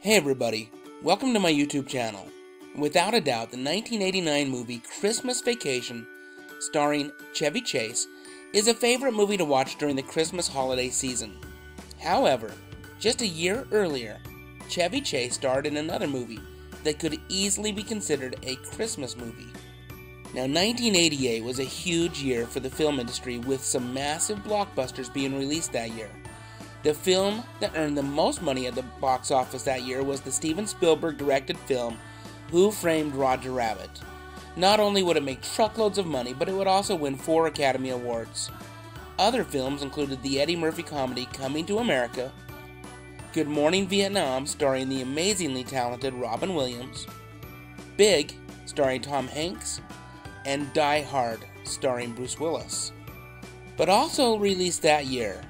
Hey everybody, welcome to my YouTube channel. Without a doubt, the 1989 movie Christmas Vacation, starring Chevy Chase, is a favorite movie to watch during the Christmas holiday season. However, just a year earlier, Chevy Chase starred in another movie that could easily be considered a Christmas movie. Now, 1988 was a huge year for the film industry, with some massive blockbusters being released that year. The film that earned the most money at the box office that year was the Steven Spielberg directed film Who Framed Roger Rabbit. Not only would it make truckloads of money, but it would also win 4 Academy Awards. Other films included the Eddie Murphy comedy Coming to America, Good Morning Vietnam starring the amazingly talented Robin Williams, Big starring Tom Hanks, and Die Hard starring Bruce Willis. But also released that year,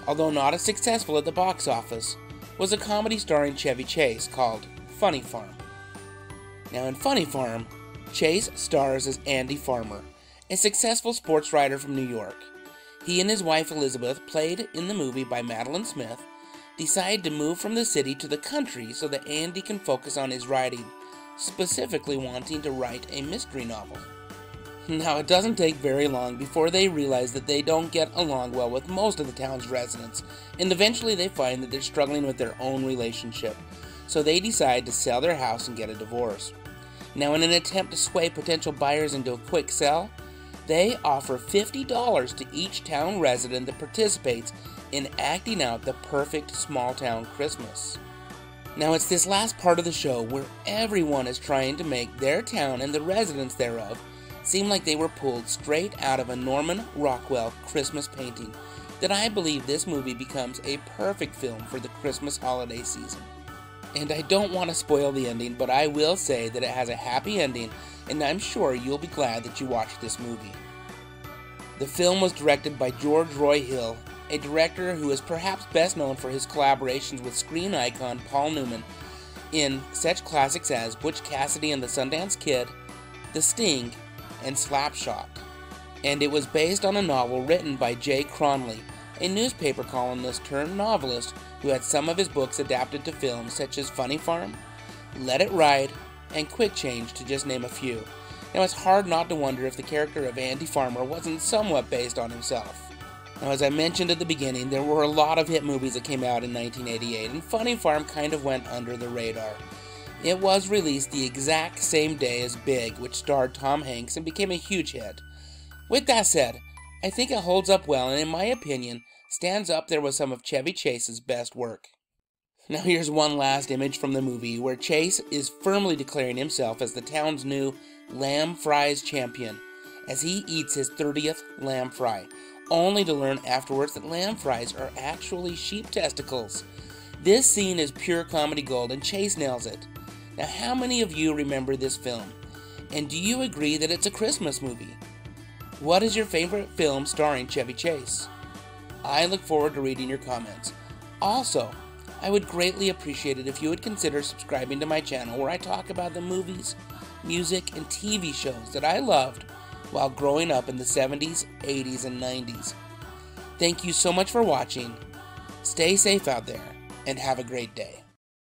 although not as successful at the box office, was a comedy starring Chevy Chase called Funny Farm. Now in Funny Farm, Chase stars as Andy Farmer, a successful sports writer from New York. He and his wife Elizabeth, played in the movie by Madeline Smith, decide to move from the city to the country so that Andy can focus on his writing, specifically wanting to write a mystery novel. Now, it doesn't take very long before they realize that they don't get along well with most of the town's residents, and eventually they find that they're struggling with their own relationship, so they decide to sell their house and get a divorce. Now, in an attempt to sway potential buyers into a quick sell, they offer $50 to each town resident that participates in acting out the perfect small-town Christmas. Now, it's this last part of the show where everyone is trying to make their town and the residents thereof seem like they were pulled straight out of a Norman Rockwell Christmas painting that I believe this movie becomes a perfect film for the Christmas holiday season. And I don't want to spoil the ending, but I will say that it has a happy ending, and I'm sure you'll be glad that you watched this movie. The film was directed by George Roy Hill, a director who is perhaps best known for his collaborations with screen icon Paul Newman in such classics as Butch Cassidy and the Sundance Kid, The Sting, and Slapshot. And it was based on a novel written by Jay Cronley, a newspaper columnist turned novelist who had some of his books adapted to films such as Funny Farm, Let It Ride, and Quick Change, to just name a few. Now, it's hard not to wonder if the character of Andy Farmer wasn't somewhat based on himself. Now, as I mentioned at the beginning, there were a lot of hit movies that came out in 1988, and Funny Farm kind of went under the radar. It was released the exact same day as Big, which starred Tom Hanks and became a huge hit. With that said, I think it holds up well, and in my opinion, stands up there with some of Chevy Chase's best work. Now here's one last image from the movie where Chase is firmly declaring himself as the town's new lamb fries champion as he eats his 30th lamb fry, only to learn afterwards that lamb fries are actually sheep testicles. This scene is pure comedy gold, and Chase nails it. Now, how many of you remember this film? And do you agree that it's a Christmas movie? What is your favorite film starring Chevy Chase? I look forward to reading your comments. Also, I would greatly appreciate it if you would consider subscribing to my channel, where I talk about the movies, music, and TV shows that I loved while growing up in the 70s, 80s, and 90s. Thank you so much for watching. Stay safe out there, and have a great day.